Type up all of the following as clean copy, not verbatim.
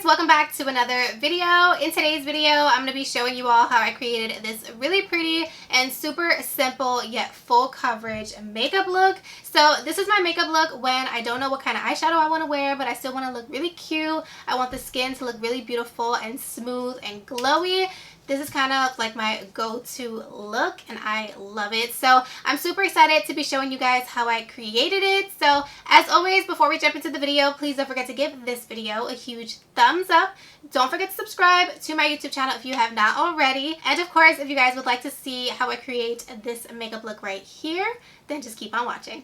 welcome back to another video. In today's video, I'm going to be showing you all how I created this really pretty and super simple yet full coverage makeup look. So this is my makeup look when I don't know what kind of eyeshadow I want to wear, but I still want to look really cute. I want the skin to look really beautiful and smooth and glowy. This is kind of like my go-to look and I love it. So I'm super excited to be showing you guys how I created it. So as always, before we jump into the video, please don't forget to give this video a huge thumbs up. Don't forget to subscribe to my YouTube channel if you have not already. And of course, if you guys would like to see how I create this makeup look right here, then just keep on watching.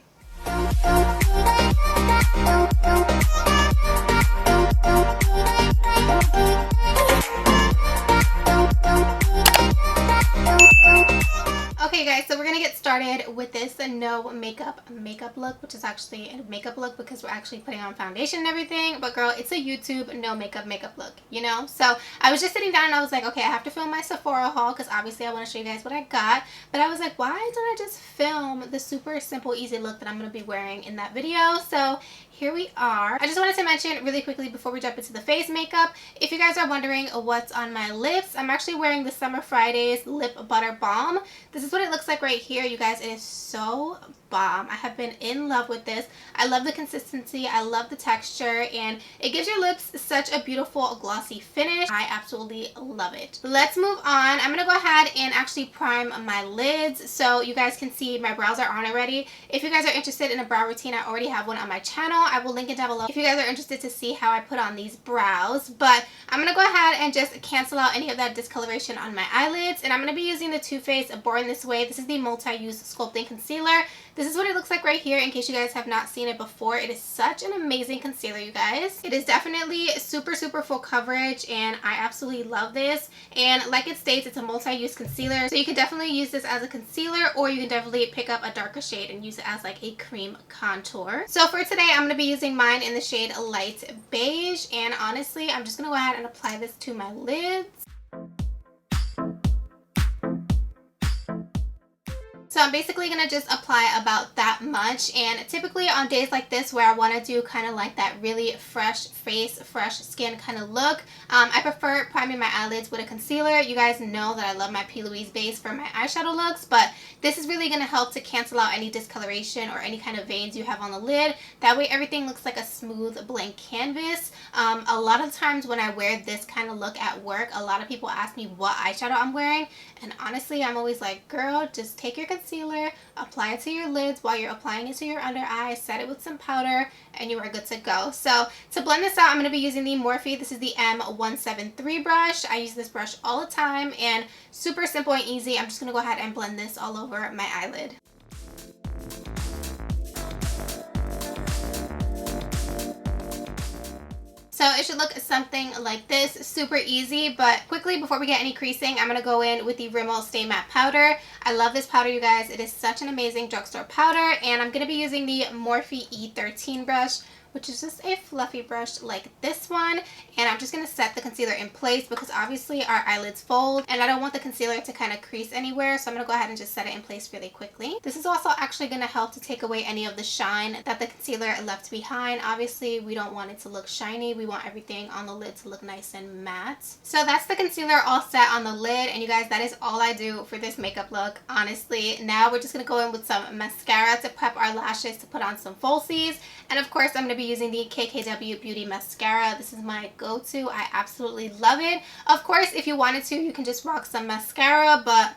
Okay guys, so we're gonna get started with this no makeup look, which is actually a makeup look because we're actually putting on foundation and everything, but girl, it's a YouTube no makeup look, you know? So I was just sitting down and I was like, okay, I have to film my Sephora haul because obviously I want to show you guys what I got, but I was like, why don't I just film the super simple easy look that I'm going to be wearing in that video? So here we are. I just wanted to mention really quickly before we jump into the face makeup, if you guys are wondering what's on my lips, I'm actually wearing the Summer Fridays Lip Butter Balm. This is what it looks like right here, you guys. It is so bomb. I have been in love with this. I love the consistency, I love the texture, and it gives your lips such a beautiful glossy finish. I absolutely love it. Let's move on. I'm gonna go ahead and actually prime my lids so you guys can see my brows are on already. If you guys are interested in a brow routine, I already have one on my channel. I will link it down below if you guys are interested to see how I put on these brows. But I'm gonna go ahead and just cancel out any of that discoloration on my eyelids, and I'm gonna be using the Too Faced Born This Way. This is the multi-use sculpting concealer. This is what it looks like right here in case you guys have not seen it before. It is such an amazing concealer, you guys. It is definitely super full coverage and I absolutely love this. And like it states, it's a multi-use concealer, so you can definitely use this as a concealer, or you can definitely pick up a darker shade and use it as like a cream contour. So for today, I'm going to be using mine in the shade Light Beige, and honestly, I'm just going to go ahead and apply this to my lids. So I'm basically going to just apply about that much, and typically on days like this where I want to do kind of like that really fresh face, fresh skin kind of look, I prefer priming my eyelids with a concealer. You guys know that I love my P. Louise base for my eyeshadow looks, but this is really going to help to cancel out any discoloration or any kind of veins you have on the lid. That way everything looks like a smooth blank canvas. A lot of times when I wear this kind of look at work, a lot of people ask me what eyeshadow I'm wearing, and honestly I'm always like, girl, just take your concealer, apply it to your lids while you're applying it to your under eye, set it with some powder, and you are good to go. So to blend this out, I'm going to be using the Morphe. This is the M173 brush. I use this brush all the time and super simple and easy. I'm just going to go ahead and blend this all over my eyelid. So it should look something like this, super easy. But quickly, before we get any creasing, I'm going to go in with the Rimmel Stay Matte Powder. I love this powder, you guys. It is such an amazing drugstore powder, and I'm going to be using the Morphe E13 brush, which is just a fluffy brush like this one, and I'm just going to set the concealer in place because obviously our eyelids fold and I don't want the concealer to kind of crease anywhere, so I'm going to go ahead and just set it in place really quickly. This is also actually going to help to take away any of the shine that the concealer left behind. Obviously we don't want it to look shiny, we want everything on the lid to look nice and matte. So that's the concealer all set on the lid, and you guys, that is all I do for this makeup look, honestly. Now we're just going to go in with some mascara to prep our lashes, to put on some falsies, and of course I'm going to be using the KKW Beauty Mascara. This is my go-to. I absolutely love it. Of course, if you wanted to, you can just rock some mascara, but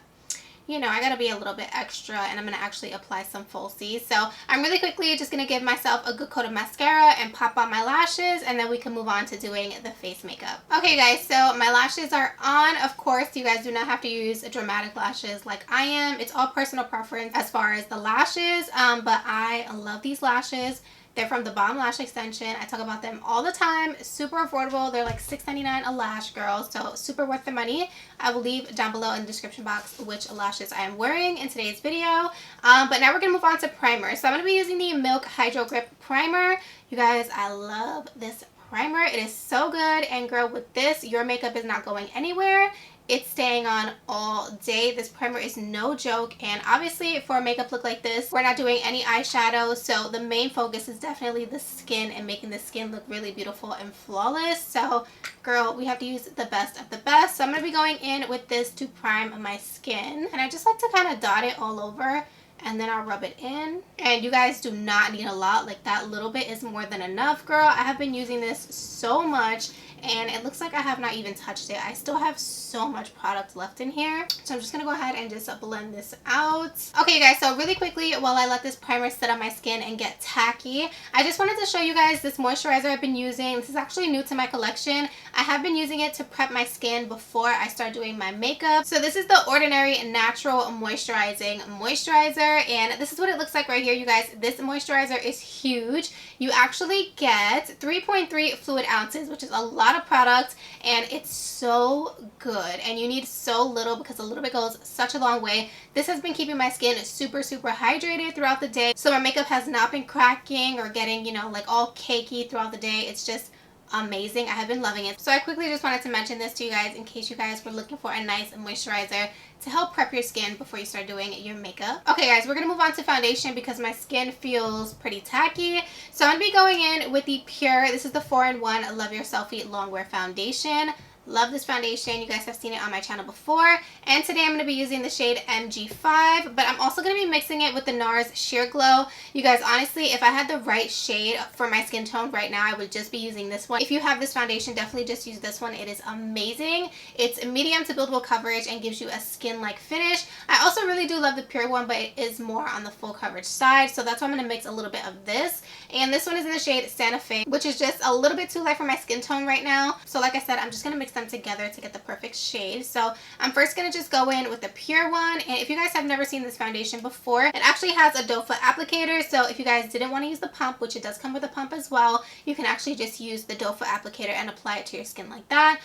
you know, I gotta be a little bit extra, and I'm gonna actually apply some falsies. So I'm really quickly just gonna give myself a good coat of mascara and pop on my lashes, and then we can move on to doing the face makeup. Okay guys, so my lashes are on. Of course, you guys do not have to use dramatic lashes like I am. It's all personal preference as far as the lashes, but I love these lashes. They're from the Bomb Lash Extension. I talk about them all the time. Super affordable. They're like $6.99 a lash, girls. So super worth the money. I will leave down below in the description box which lashes I am wearing in today's video. But now we're going to move on to primer. So I'm going to be using the Milk Hydro Grip Primer. You guys, I love this primer. It is so good. And girl, with this, your makeup is not going anywhere. It's staying on all day. This primer is no joke, and obviously for a makeup look like this, we're not doing any eyeshadow, so the main focus is definitely the skin and making the skin look really beautiful and flawless. So girl, we have to use the best of the best. So I'm going to be going in with this to prime my skin. And I just like to kind of dot it all over, and then I'll rub it in. And you guys do not need a lot. Like, that little bit is more than enough, girl. I have been using this so much, and it looks like I have not even touched it. I still have so much product left in here. So I'm just going to go ahead and just blend this out. Okay, you guys, so really quickly, while I let this primer sit on my skin and get tacky, I just wanted to show you guys this moisturizer I've been using. This is actually new to my collection. I have been using it to prep my skin before I start doing my makeup. So this is the Ordinary Natural Moisturizing Moisturizer, and this is what it looks like right here, you guys. This moisturizer is huge. You actually get 3.3 fluid ounces, which is a lot of product, and it's so good. And you need so little because a little bit goes such a long way. This has been keeping my skin super hydrated throughout the day, so my makeup has not been cracking or getting, you know, like all cakey throughout the day. It's just amazing. I have been loving it. So I quickly just wanted to mention this to you guys in case you guys were looking for a nice moisturizer to help prep your skin before you start doing your makeup. Okay guys, we're gonna move on to foundation because my skin feels pretty tacky. So I'm gonna be going in with the Pure, this is the 4-in-1 Love Your Selfie Longwear Foundation. Love this foundation. You guys have seen it on my channel before. And today I'm going to be using the shade MG5, but I'm also going to be mixing it with the NARS Sheer Glow. You guys, honestly, if I had the right shade for my skin tone right now, I would just be using this one. If you have this foundation, definitely just use this one. It is amazing. It's medium to buildable coverage and gives you a skin-like finish. I also really do love the Pure one, but it is more on the full coverage side. So that's why I'm going to mix a little bit of this. And this one is in the shade Santa Fe, which is just a little bit too light for my skin tone right now. So like I said, I'm just going to mix them together to get the perfect shade. So I'm first going to just go in with the Pure one, and if you guys have never seen this foundation before, it actually has a doe foot applicator. So if you guys didn't want to use the pump, which it does come with a pump as well, you can actually just use the doe foot applicator and apply it to your skin like that,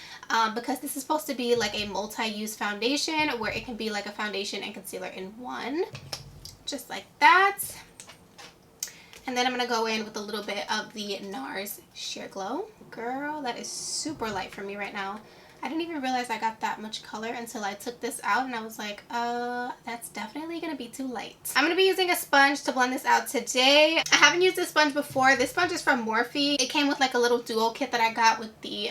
because this is supposed to be like a multi-use foundation where it can be like a foundation and concealer in one, just like that. And then I'm going to go in with a little bit of the NARS Sheer Glow. Girl, that is super light for me right now. I didn't even realize I got that much color until I took this out, and I was like, that's definitely going to be too light. I'm going to be using a sponge to blend this out today. I haven't used this sponge before. This sponge is from Morphe. It came with like a little duo kit that I got with the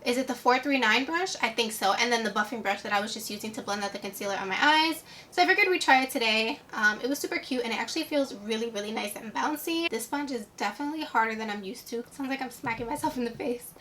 is it the 439 brush? I think so. And then the buffing brush that I was just using to blend out the concealer on my eyes. So I figured we'd try it today. It was super cute, and it actually feels really nice and bouncy. This sponge is definitely harder than I'm used to. It sounds like I'm smacking myself in the face.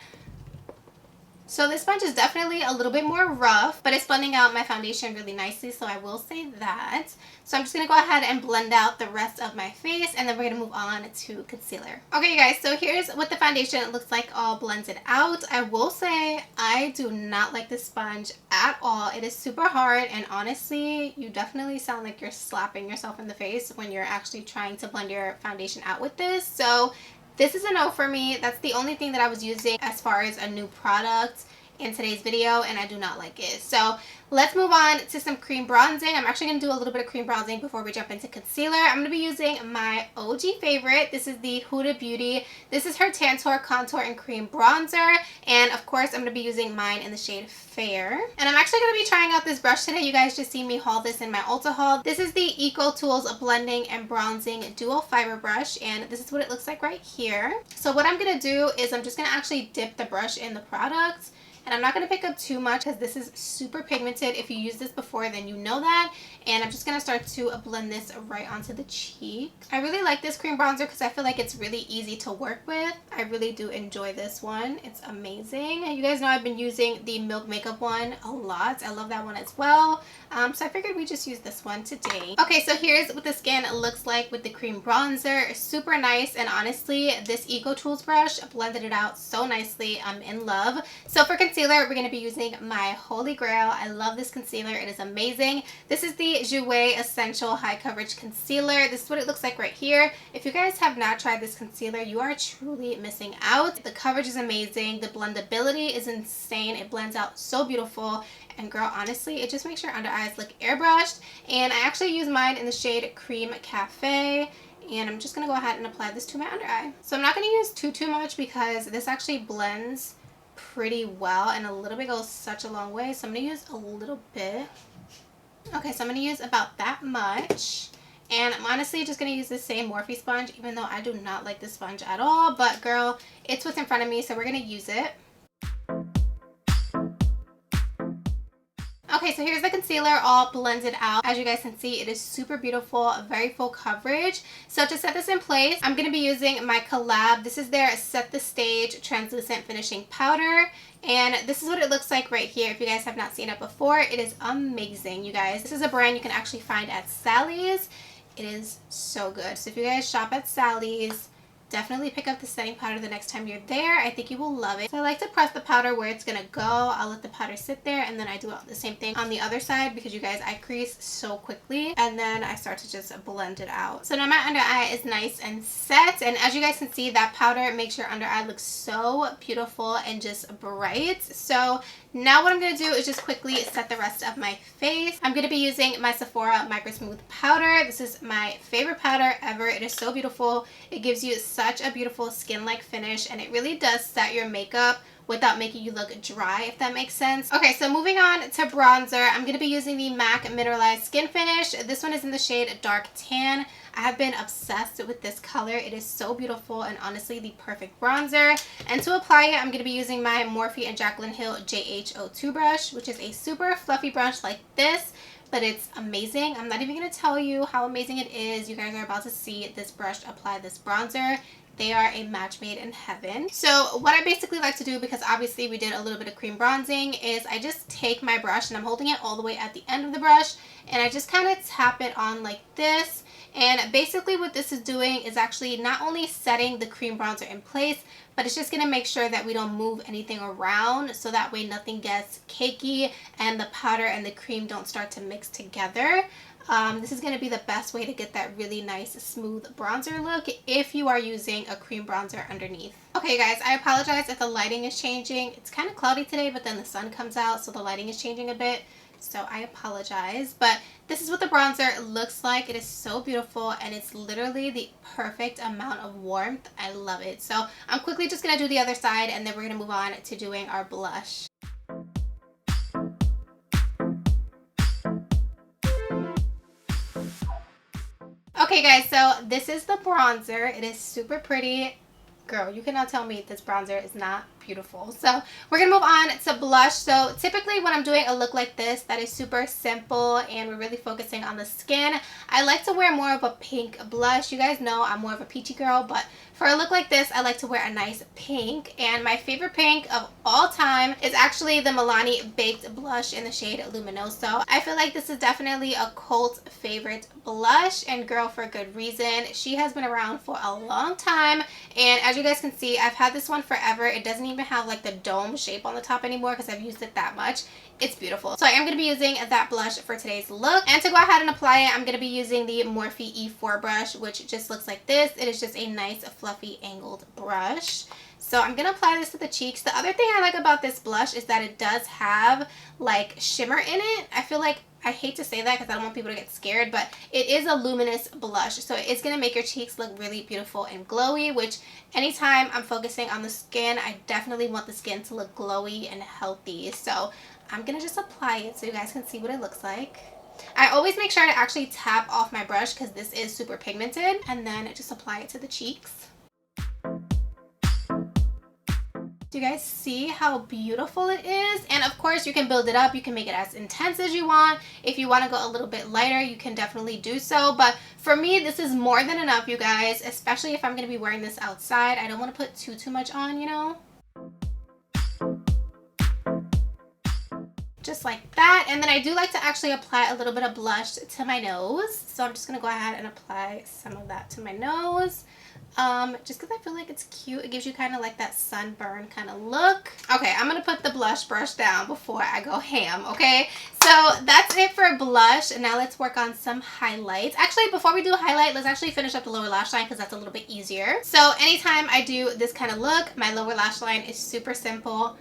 So this sponge is definitely a little bit more rough, but it's blending out my foundation really nicely, so I will say that. So I'm just going to go ahead and blend out the rest of my face, and then we're going to move on to concealer. Okay, you guys, so here's what the foundation looks like all blended out. I will say I do not like this sponge at all. It is super hard, and honestly, you definitely sound like you're slapping yourself in the face when you're actually trying to blend your foundation out with this. So this is a no for me. That's the only thing that I was using as far as a new product in today's video, and I do not like it. So let's move on to some cream bronzing. I'm actually going to do a little bit of cream bronzing before we jump into concealer. I'm going to be using my OG favorite. This is the Huda Beauty. This is her Tantour Contour and Cream Bronzer, and of course I'm going to be using mine in the shade Fair. And I'm actually going to be trying out this brush today. You guys just see me haul this in my Ulta haul. This is the Eco Tools Blending and Bronzing Dual Fiber Brush, and this is what it looks like right here. So what I'm going to do is I'm just going to actually dip the brush in the product. And I'm not going to pick up too much because this is super pigmented. If you used this before, then you know that. And I'm just going to start to blend this right onto the cheek. I really like this cream bronzer because I feel like it's really easy to work with. I really do enjoy this one. It's amazing. You guys know I've been using the Milk Makeup one a lot. I love that one as well. So I figured we just use this one today. Okay, so here's what the skin looks like with the cream bronzer. Super nice, and honestly, this Eco Tools brush blended it out so nicely. I'm in love. So for concealer, we're going to be using my holy grail. I love this concealer. It is amazing. This is the JOUER Essential High Coverage Concealer. This is what it looks like right here. If you guys have not tried this concealer, you are truly missing out. The coverage is amazing. The blendability is insane. It blends out so beautiful. And girl, honestly, it just makes your under eyes look airbrushed. And I actually use mine in the shade Cream Cafe. And I'm just going to go ahead and apply this to my under eye. So I'm not going to use too much because this actually blends pretty well, and a little bit goes such a long way. So I'm going to use a little bit. Okay, so I'm going to use about that much. And I'm honestly just going to use the same Morphe sponge, even though I do not like this sponge at all. But girl, it's what's in front of me, so we're going to use it. Okay, so here's the concealer all blended out. As you guys can see, it is super beautiful, very full coverage. So to set this in place, I'm going to be using my COLLAB. This is their Set the Stage Translucent Finishing Powder. And this is what it looks like right here. If you guys have not seen it before, it is amazing, you guys. This is a brand you can actually find at Sally's. It is so good. So if you guys shop at Sally's, definitely pick up the setting powder the next time you're there. I think you will love it. So I like to press the powder where it's gonna go. I'll let the powder sit there, and then I do the same thing on the other side because you guys, I crease so quickly, and then I start to just blend it out. So now my under eye is nice and set, and as you guys can see, that powder makes your under eye look so beautiful and just bright. So now what I'm going to do is just quickly set the rest of my face. I'm going to be using my Sephora Micro Smooth Powder. This is my favorite powder ever. It is so beautiful. It gives you such a beautiful skin-like finish, and it really does set your makeup without making you look dry, if that makes sense. Okay, so moving on to bronzer, I'm going to be using the MAC Mineralized Skin Finish. This one is in the shade Dark Tan. I have been obsessed with this color. It is so beautiful and honestly the perfect bronzer. And to apply it, I'm going to be using my Morphe and Jaclyn Hill JH02 brush, which is a super fluffy brush like this, but it's amazing. I'm not even going to tell you how amazing it is. You guys are about to see this brush apply this bronzer. They are a match made in heaven. So what I basically like to do, because obviously we did a little bit of cream bronzing, is I just take my brush and I'm holding it all the way at the end of the brush, and I just kind of tap it on like this. And basically what this is doing is actually not only setting the cream bronzer in place, but it's just going to make sure that we don't move anything around, so that way nothing gets cakey and the powder and the cream don't start to mix together. This is going to be the best way to get that really nice smooth bronzer look if you are using a cream bronzer underneath. Okay guys, I apologize if the lighting is changing. It's kind of cloudy today, but then the sun comes out, so the lighting is changing a bit. So I apologize, but this is what the bronzer looks like. It is so beautiful, and it's literally the perfect amount of warmth. I love it. So I'm quickly just going to do the other side, and then we're going to move on to doing our blush. Okay guys, so this is the bronzer. It is super pretty. Girl, you cannot tell me this bronzer is not beautiful. So we're gonna move on to blush. So typically when I'm doing a look like this that is super simple and we're really focusing on the skin, I like to wear more of a pink blush. You guys know I'm more of a peachy girl, but for a look like this, I like to wear a nice pink, and my favorite pink of all time is actually the Milani Baked Blush in the shade Luminoso. I feel like this is definitely a cult favorite blush, and girl, for good reason. She has been around for a long time, and as you guys can see, I've had this one forever. It doesn't even have like the dome shape on the top anymore because I've used it that much. It's beautiful. So I am going to be using that blush for today's look. And to go ahead and apply it, I'm going to be using the Morphe E4 brush, which just looks like this. It is just a nice fluffy angled brush. So I'm going to apply this to the cheeks. The other thing I like about this blush is that it does have like shimmer in it. I feel like, I hate to say that because I don't want people to get scared, but it is a luminous blush. So it's going to make your cheeks look really beautiful and glowy, which anytime I'm focusing on the skin, I definitely want the skin to look glowy and healthy. So I'm going to just apply it so you guys can see what it looks like. I always make sure to actually tap off my brush because this is super pigmented, and then just apply it to the cheeks. Do you guys see how beautiful it is? And of course you can build it up. You can make it as intense as you want. If you want to go a little bit lighter, you can definitely do so. But for me, this is more than enough, you guys, especially if I'm going to be wearing this outside. I don't want to put too much on, you know? Just like that. And then I do like to actually apply a little bit of blush to my nose. So I'm just going to go ahead and apply some of that to my nose. Just because I feel like it's cute. It gives you kind of like that sunburn kind of look. Okay, I'm going to put the blush brush down before I go ham, okay? So that's it for blush. And now let's work on some highlights. Actually, before we do a highlight, let's actually finish up the lower lash line because that's a little bit easier. So anytime I do this kind of look, my lower lash line is super simple.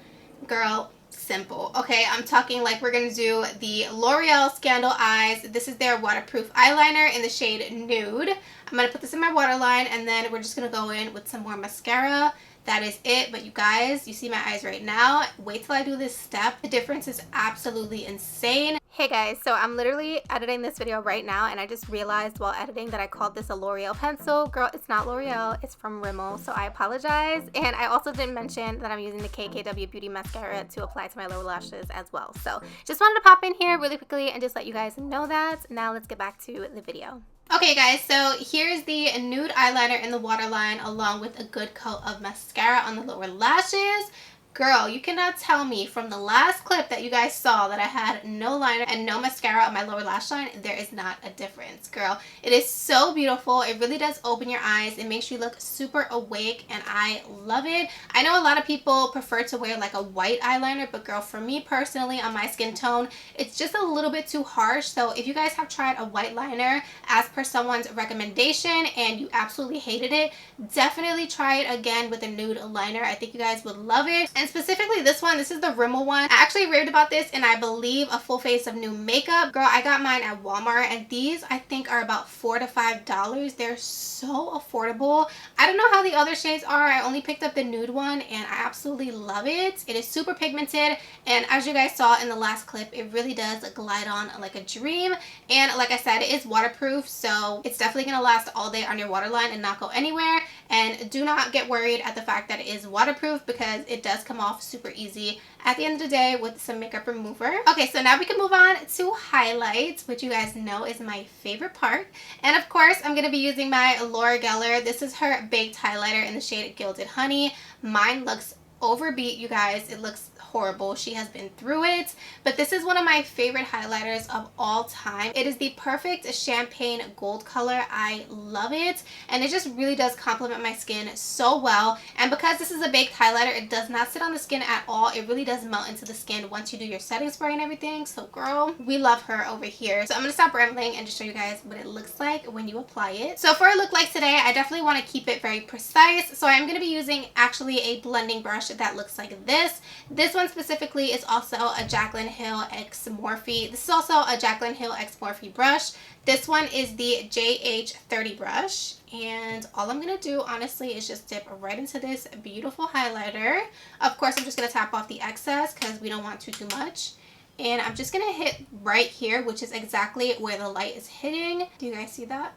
Girl, simple. Okay, I'm talking like we're gonna do the L'Oreal Scandal Eyes. This is their waterproof eyeliner in the shade Nude. I'm gonna put this in my waterline, and then we're just gonna go in with some more mascara. That is it. But you guys, you see my eyes right now. Wait till I do this step. The difference is absolutely insane. Hey guys, so I'm literally editing this video right now and I just realized while editing that I called this a L'Oreal pencil. Girl, it's not L'Oreal, it's from Rimmel, so I apologize. And I also didn't mention that I'm using the KKW Beauty Mascara to apply to my lower lashes as well. So just wanted to pop in here really quickly and just let you guys know that. Now let's get back to the video. Okay guys, so here's the nude eyeliner in the waterline along with a good coat of mascara on the lower lashes. Girl, you cannot tell me from the last clip that you guys saw that I had no liner and no mascara on my lower lash line. There is not a difference, girl. It is so beautiful. It really does open your eyes. It makes you look super awake and I love it. I know a lot of people prefer to wear like a white eyeliner, but girl, for me personally on my skin tone, it's just a little bit too harsh. So if you guys have tried a white liner as per someone's recommendation and you absolutely hated it, definitely try it again with a nude liner. I think you guys would love it. And specifically this one, this is the Rimmel one. I actually raved about this in, I believe, a full face of new makeup. Girl, I got mine at Walmart and these I think are about $4 to $5. They're so affordable. I don't know how the other shades are. I only picked up the nude one and I absolutely love it. It is super pigmented and as you guys saw in the last clip, it really does glide on like a dream. And like I said, it is waterproof, so it's definitely gonna last all day on your waterline and not go anywhere. And do not get worried at the fact that it is waterproof because it does come off super easy at the end of the day with some makeup remover. Okay, so now we can move on to highlights, which you guys know is my favorite part. And of course, I'm going to be using my Laura Geller. This is her baked highlighter in the shade Gilded Honey. Mine looks overbeat, you guys. It looks horrible. She has been through it, but this is one of my favorite highlighters of all time. It is the perfect champagne gold color. I love it and it just really does complement my skin so well. And because this is a baked highlighter, it does not sit on the skin at all. It really does melt into the skin once you do your setting spray and everything. So girl, we love her over here. So I'm gonna stop rambling and just show you guys what it looks like when you apply it. So for a look like today, I definitely want to keep it very precise, so I'm going to be using actually a blending brush that looks like this. This one specifically is also a Jaclyn Hill X Morphe. This is also a Jaclyn Hill X Morphe brush. This one is the JH30 brush. And all I'm going to do, honestly, is just dip right into this beautiful highlighter. Of course, I'm just going to tap off the excess because we don't want too much. And I'm just going to hit right here, which is exactly where the light is hitting. Do you guys see that?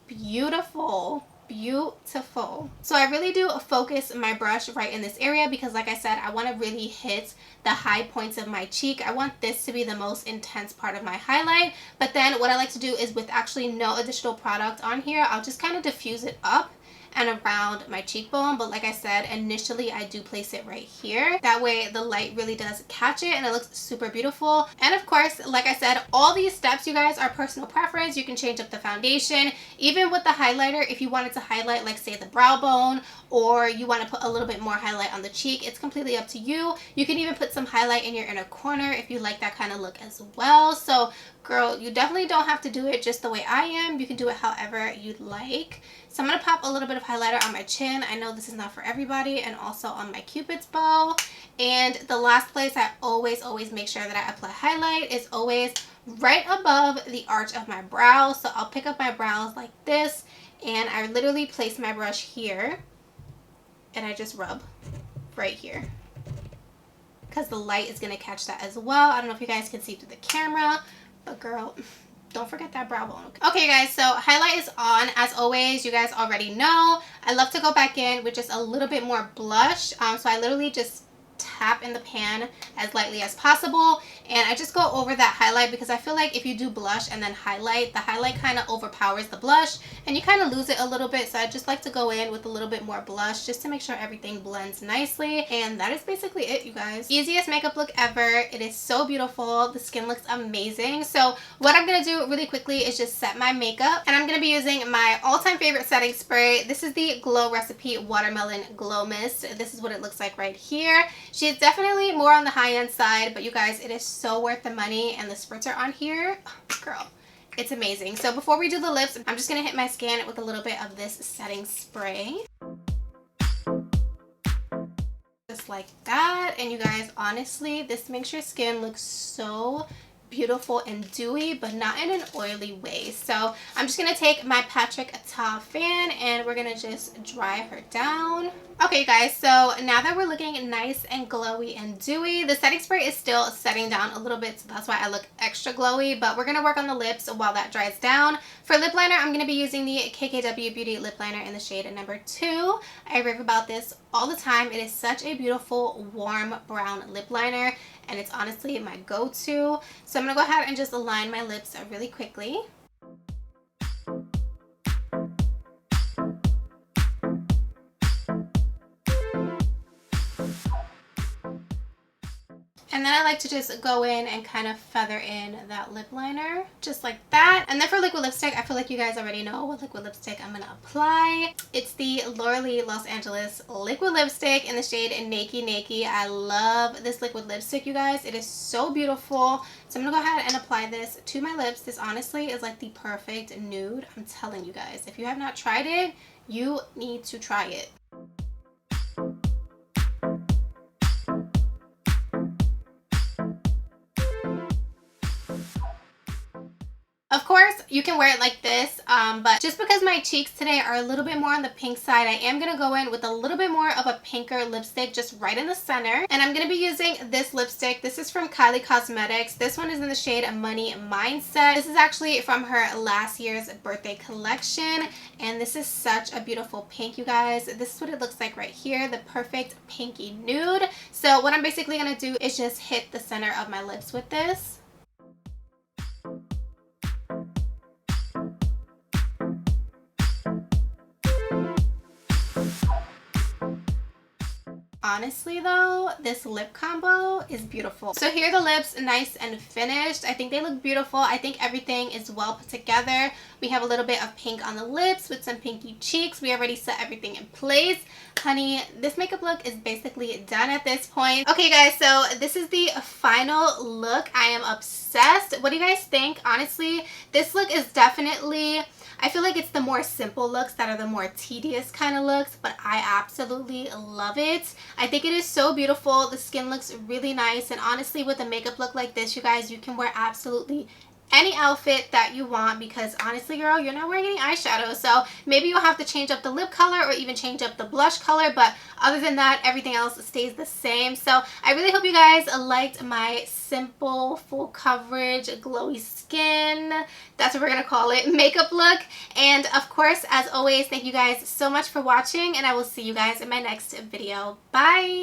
Beautiful. Beautiful. So I really do focus my brush right in this area because like I said, I want to really hit the high points of my cheek. I want this to be the most intense part of my highlight, but then what I like to do is with actually no additional product on here, I'll just kind of diffuse it up and around my cheekbone. But like I said, initially I do place it right here. That way the light really does catch it and it looks super beautiful. And of course, like I said, all these steps, you guys, are personal preference. You can change up the foundation. Even with the highlighter, if you wanted to highlight, like say the brow bone, or you want to put a little bit more highlight on the cheek, it's completely up to you. You can even put some highlight in your inner corner if you like that kind of look as well. So girl, you definitely don't have to do it just the way I am. You can do it however you'd like. So I'm going to pop a little bit of highlighter on my chin. I know this is not for everybody, and also on my Cupid's bow. And the last place I always make sure that I apply highlight is always right above the arch of my brow. So I'll pick up my brows like this and I literally place my brush here and I just rub right here because the light is going to catch that as well. I don't know if you guys can see through the camera, but girl, don't forget that brow bone. Okay guys, so highlight is on. As always, you guys already know I love to go back in with just a little bit more blush. So I literally just tap in the pan as lightly as possible and I just go over that highlight because I feel like if you do blush and then highlight, the highlight kind of overpowers the blush and you kind of lose it a little bit. So I just like to go in with a little bit more blush just to make sure everything blends nicely. And that is basically it, you guys. Easiest makeup look ever. It is so beautiful. The skin looks amazing. So what I'm going to do really quickly is just set my makeup, and I'm going to be using my all-time favorite setting spray. This is the Glow Recipe Watermelon Glow Mist. This is what it looks like right here. She's definitely more on the high-end side, but you guys, it is so worth the money, and the spritzer on here, girl, it's amazing. So before we do the lips, I'm just going to hit my skin with a little bit of this setting spray. Just like that. And you guys, honestly, this makes your skin look so beautiful and dewy, but not in an oily way. So I'm just going to take my Patrick Ta fan and we're going to just dry her down. Okay, you guys, so now that we're looking nice and glowy and dewy, the setting spray is still setting down a little bit, so that's why I look extra glowy, but we're going to work on the lips while that dries down. For lip liner, I'm going to be using the KKW Beauty Lip Liner in the shade number 2. I rave about this all the time. It is such a beautiful, warm brown lip liner, and it's honestly my go-to. So I'm going to go ahead and just align my lips really quickly. And then I like to just go in and kind of feather in that lip liner, just like that. And then for liquid lipstick, I feel like you guys already know what liquid lipstick I'm going to apply. It's the Laura Los Angeles liquid lipstick in the shade Nakey Nakey. I love this liquid lipstick, you guys. It is so beautiful. So I'm going to go ahead and apply this to my lips. This honestly is like the perfect nude. I'm telling you guys, if you have not tried it, you need to try it. Of course, you can wear it like this, but just because my cheeks today are a little bit more on the pink side, I am going to go in with a little bit more of a pinker lipstick just right in the center. And I'm going to be using this lipstick. This is from Kylie Cosmetics. This one is in the shade Money Mindset. This is actually from her last year's birthday collection, and this is such a beautiful pink, you guys. This is what it looks like right here, the perfect pinky nude. So what I'm basically going to do is just hit the center of my lips with this. Honestly though, this lip combo is beautiful. So here are the lips, nice and finished. I think they look beautiful. I think everything is well put together. We have a little bit of pink on the lips with some pinky cheeks. We already set everything in place. Honey, this makeup look is basically done at this point. Okay guys, so this is the final look. I am obsessed. What do you guys think? Honestly, this look is definitely, I feel like it's the more simple looks that are the more tedious kind of looks, but I absolutely love it. I think it is so beautiful. The skin looks really nice, and honestly with a makeup look like this, you guys, you can wear absolutely any outfit that you want, because honestly girl, you're not wearing any eyeshadow, so maybe you'll have to change up the lip color or even change up the blush color, but other than that, everything else stays the same. So I really hope you guys liked my simple, full coverage, glowy skin, that's what we're gonna call it, makeup look. And of course, as always, thank you guys so much for watching, and I will see you guys in my next video. Bye!